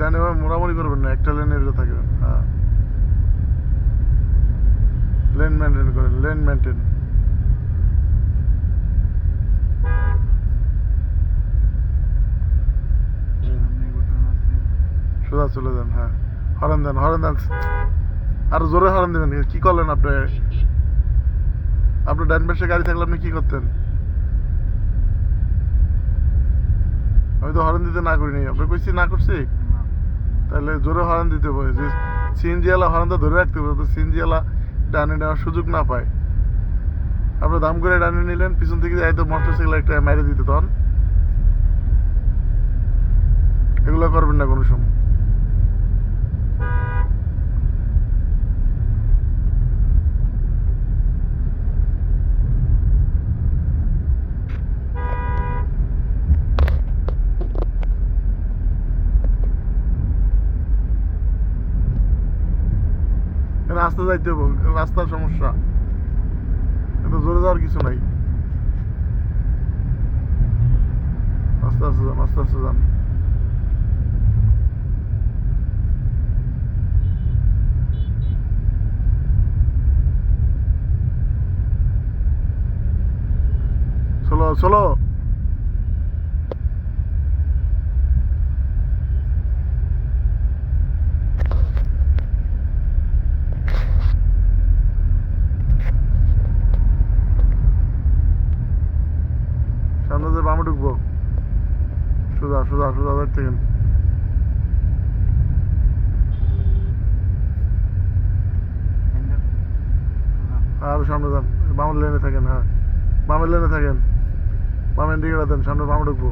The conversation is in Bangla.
ডানে মোড়ামুড়ি করবেন না, একটা লেনের ভিতরে থাকবেন। হ্যাঁ, লেন মেনটেন করেন, লেন মেনটেন। সোজা চলে যান। হ্যাঁ, হরেন দেন, হরেন দেন, আর জোরে হরেন দেবেন। কি করলেন আপনি? আপনার ডান পাশে গাড়ি থাকলে আপনি কি করতেন? আমি তো হরেন দিতে না করিনি, আপনি কইছি না করছি। তাহলে জোরে হরেন দিতে হবে, যে সিএনজি ওয়ালা হরেনটা ধরে রাখতে হবে, তো সিএনজি ওয়ালা ডানে নেওয়ার সুযোগ না পায়। আপনি দাম করে ডানে নিলেন, পিছন থেকে যাই তো মোটর সাইকেল একটা মেরে দিতে, তখন এগুলো করবেন না কোনো সময়। রাস্তা যাইতে হবে, রাস্তার সমস্যা, এত জোরে যাওয়ার কিছু নাই। আস্তে আস্তে যান, আস্তে আস্তে যান। চলো চলো। সামনে যে বামে ঢুকবো, সোজা সোজা সোজা যাইতে থাকেন। আর সামনে যান, বামের লেনে থাকেন। হ্যাঁ, বামের লেনে থাকেন, বামের দিকে দেন, সামনে বামে ঢুকবো।